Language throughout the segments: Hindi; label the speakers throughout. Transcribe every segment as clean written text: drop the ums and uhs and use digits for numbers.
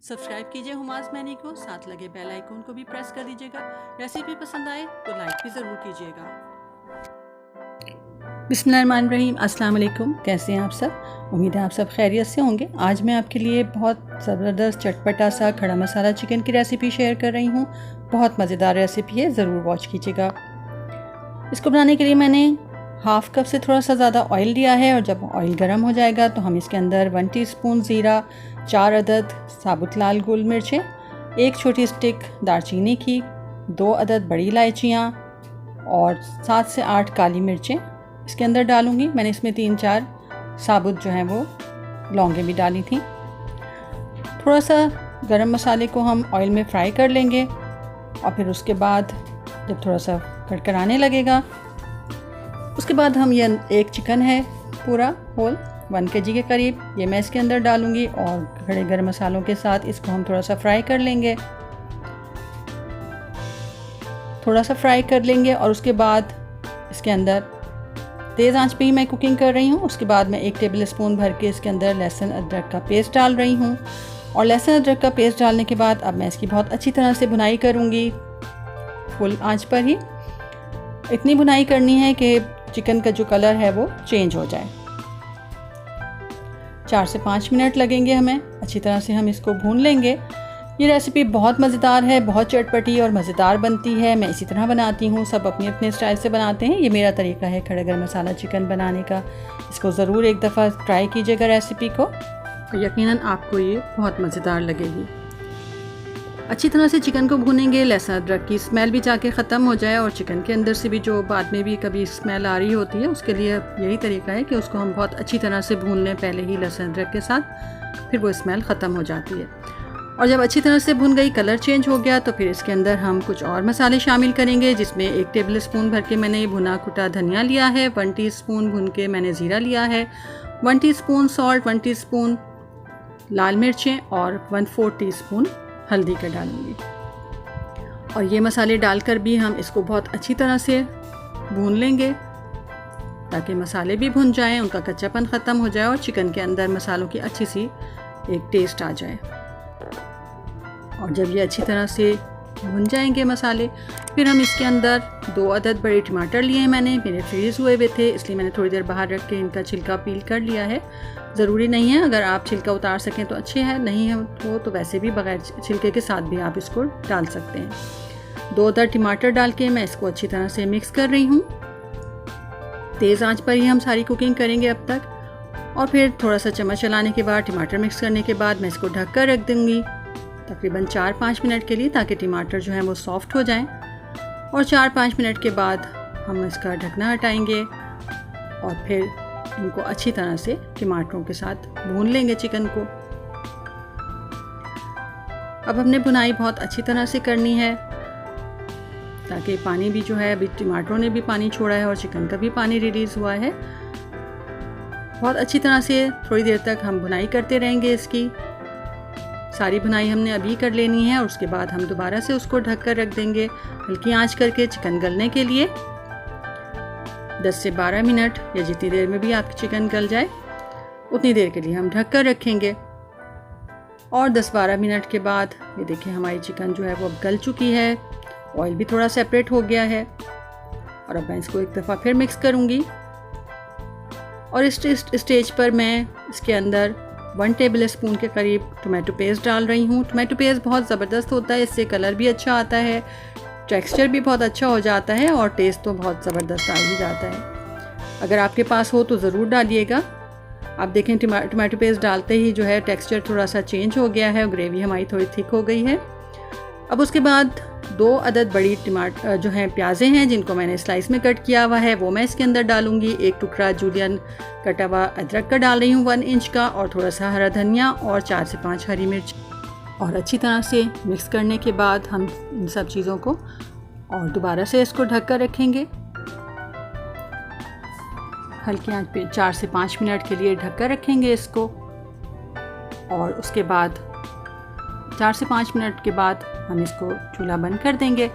Speaker 1: सब्सक्राइब कीजिए हुमास मैनी को, साथ लगे बेल आइकन को भी प्रेस कर दीजिएगा। रेसिपी पसंद आए तो लाइक भी ज़रूर कीजिएगा। बिस्मिल्लाहिर्रहमानिर्रहीम, अस्सलाम वालेकुम। कैसे हैं आप सब? उम्मीद है आप सब खैरियत से होंगे। आज मैं आपके लिए बहुत ज़बरदस्त चटपटा सा खड़ा मसाला चिकन की रेसिपी शेयर कर रही हूँ। बहुत मज़ेदार रेसिपी है, ज़रूर वॉच कीजिएगा। इसको बनाने के लिए मैंने हाफ़ कप से थोड़ा सा ज़्यादा ऑयल लिया है और जब ऑयल गर्म हो जाएगा तो हम इसके अंदर 1 टीस्पून ज़ीरा, 4 अदद साबुत लाल गोल मिर्चें, 1 छोटी स्टिक दालचीनी की, 2 अदद बड़ी इलायचियाँ और 7 से 8 काली मिर्चें इसके अंदर डालूँगी। मैंने इसमें 3-4 साबुत जो हैं वो लौंगें भी डाली थी। थोड़ा सा गरम मसाले को हम ऑयल में फ्राई कर लेंगे और फिर उसके बाद जब थोड़ा सा कड़कड़ाने लगेगा उसके बाद हम ये एक चिकन है पूरा होल 1 kg के करीब, ये मैं इसके अंदर डालूँगी और खड़े गरम मसालों के साथ इसको हम थोड़ा सा फ्राई कर लेंगे। और उसके बाद इसके अंदर तेज़ आंच पे ही मैं कुकिंग कर रही हूँ। उसके बाद मैं 1 टेबल स्पून भर के इसके अंदर लहसुन अदरक का पेस्ट डाल रही हूँ और लहसुन अदरक का पेस्ट डालने के बाद अब मैं इसकी बहुत अच्छी तरह से भुनाई करूँगी, फुल आंच पर ही। इतनी भुनाई करनी है कि चिकन का जो कलर है वो चेंज हो जाए। 4 से 5 मिनट लगेंगे हमें, अच्छी तरह से हम इसको भून लेंगे। ये रेसिपी बहुत मज़ेदार है, बहुत चटपटी और मज़ेदार बनती है। मैं इसी तरह बनाती हूँ, सब अपने अपने स्टाइल से बनाते हैं। ये मेरा तरीका है खड़ा गरम मसाला चिकन बनाने का। इसको ज़रूर एक दफ़ा ट्राई कीजिएगा रेसिपी को, यकीनन आपको ये बहुत मज़ेदार लगेगी। अच्छी तरह से चिकन को भूनेंगे, लहसुन अदरक की स्मेल भी जाके ख़त्म हो जाए और चिकन के अंदर से भी जो बाद में भी कभी स्मेल आ रही होती है उसके लिए यही तरीका है कि उसको हम बहुत अच्छी तरह से भून लें पहले ही लहसुन अदरक के साथ, फिर वो स्मेल ख़त्म हो जाती है। और जब अच्छी तरह से भून गई, कलर चेंज हो गया, तो फिर इसके अंदर हम कुछ और मसाले शामिल करेंगे, जिसमें 1 टेबल स्पून भर के मैंने भुना कुटा धनिया लिया है, 1 टीस्पून भुन के मैंने ज़ीरा लिया है, 1 टीस्पून सॉल्ट, 1 टीस्पून लाल मिर्चें और 1/4 टीस्पून हल्दी का डालूंगी। और ये मसाले डालकर भी हम इसको बहुत अच्छी तरह से भून लेंगे ताकि मसाले भी भुन जाएं, उनका कच्चापन ख़त्म हो जाए और चिकन के अंदर मसालों की अच्छी सी एक टेस्ट आ जाए। और जब ये अच्छी तरह से भुन जाएंगे मसाले, फिर हम इसके अंदर 2 अदद बड़े टमाटर लिए हैं मैंने, मेरे फ्रीज़ हुए हुए थे इसलिए मैंने थोड़ी देर बाहर रख के इनका छिलका पील कर लिया है। ज़रूरी नहीं है, अगर आप छिलका उतार सकें तो अच्छे है, नहीं है वो तो वैसे भी बगैर छिलके के साथ भी आप इसको डाल सकते हैं। 2 अदद टमाटर डाल के मैं इसको अच्छी तरह से मिक्स कर रही हूँ। तेज़ आंच पर ही हम सारी कुकिंग करेंगे अब तक। और फिर थोड़ा सा चम्मच चलाने के बाद, टमाटर मिक्स करने के बाद मैं इसको ढक कर रख दूँगी तकरीबन 4-5 मिनट के लिए, ताकि टमाटर जो है वो सॉफ्ट हो जाएं। और 4-5 मिनट के बाद हम इसका ढकना हटाएंगे और फिर इनको अच्छी तरह से टमाटरों के साथ भून लेंगे चिकन को। अब हमने भुनाई बहुत अच्छी तरह से करनी है ताकि पानी भी जो है, अभी टमाटरों ने भी पानी छोड़ा है और चिकन का भी पानी रिलीज़ हुआ है। बहुत अच्छी तरह से थोड़ी देर तक हम भुनाई करते रहेंगे इसकी। सारी भुनाई हमने अभी कर लेनी है और उसके बाद हम दोबारा से उसको ढक कर रख देंगे हल्की आंच करके चिकन गलने के लिए। 10 से 12 मिनट या जितनी देर में भी आपकी चिकन गल जाए उतनी देर के लिए हम ढक कर रखेंगे। और 10-12 मिनट के बाद ये देखिए हमारी चिकन जो है वो अब गल चुकी है, ऑयल भी थोड़ा सेपरेट हो गया है। और अब मैं इसको एक दफ़ा फिर मिक्स करूँगी और इस स्टेज पर मैं इसके अंदर 1 टेबल स्पून के करीब टोमेटो पेस्ट डाल रही हूँ। टोमेटो पेस्ट बहुत ज़बरदस्त होता है, इससे कलर भी अच्छा आता है, टेक्सचर भी बहुत अच्छा हो जाता है और टेस्ट तो बहुत ज़बरदस्त आ ही जाता है। अगर आपके पास हो तो ज़रूर डालिएगा। आप देखें टोमेटो पेस्ट डालते ही जो है टेक्सचर थोड़ा सा चेंज हो गया है और ग्रेवी हमारी थोड़ी थिक हो गई है। अब उसके बाद 2 अदद बड़ी टमाटर जो हैं प्याज़ें हैं जिनको मैंने स्लाइस में कट किया हुआ है वो मैं इसके अंदर डालूँगी। 1 टुकड़ा जूलियन कटा हुआ अदरक का डाल रही हूँ 1 इंच का, और थोड़ा सा हरा धनिया और 4 से 5 हरी मिर्च। और अच्छी तरह से मिक्स करने के बाद हम इन सब चीज़ों को और दोबारा से इसको ढक कर रखेंगे हल्की आंच पे। 4 से 5 मिनट के लिए ढक कर रखेंगे इसको। और उसके बाद 4 से 5 मिनट के बाद हम इसको चूल्हा बंद कर देंगे।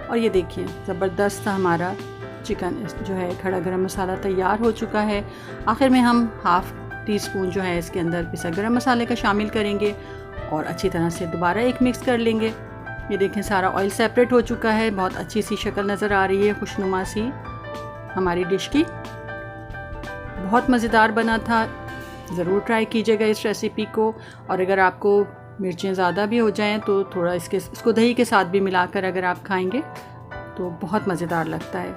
Speaker 1: और ये देखिए ज़बरदस्त हमारा चिकन जो है खड़ा गरम मसाला तैयार हो चुका है। आखिर में हम 1/2 टीस्पून जो है इसके अंदर पिसा गरम मसाले का शामिल करेंगे और अच्छी तरह से दोबारा एक मिक्स कर लेंगे। ये देखें सारा ऑयल सेपरेट हो चुका है, बहुत अच्छी सी शक्ल नज़र आ रही है, खुशनुमा सी हमारी डिश की। बहुत मज़ेदार बना था, ज़रूर ट्राई कीजिएगा इस रेसिपी को। और अगर आपको मिर्चें ज़्यादा भी हो जाएं तो थोड़ा इसको दही के साथ भी मिलाकर अगर आप खाएंगे तो बहुत मज़ेदार लगता है।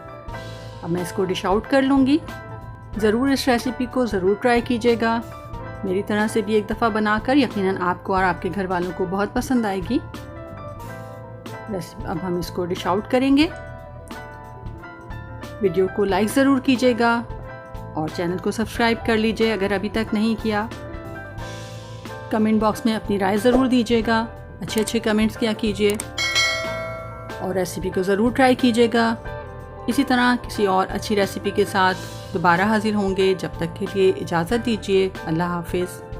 Speaker 1: अब मैं इसको डिश आउट कर लूँगी। ज़रूर इस रेसिपी को ज़रूर ट्राई कीजिएगा, मेरी तरह से भी एक दफ़ा बनाकर, यकीनन आपको और आपके घर वालों को बहुत पसंद आएगी। बस अब हम इसको डिश आउट करेंगे। वीडियो को लाइक ज़रूर कीजिएगा और चैनल को सब्सक्राइब कर लीजिए अगर अभी तक नहीं किया। कमेंट बॉक्स में अपनी राय ज़रूर दीजिएगा, अच्छे कमेंट्स किया कीजिए और रेसिपी को ज़रूर ट्राई कीजिएगा। इसी तरह किसी और अच्छी रेसिपी के साथ दोबारा हाजिर होंगे। जब तक के लिए इजाज़त दीजिए। अल्लाह हाफिज़।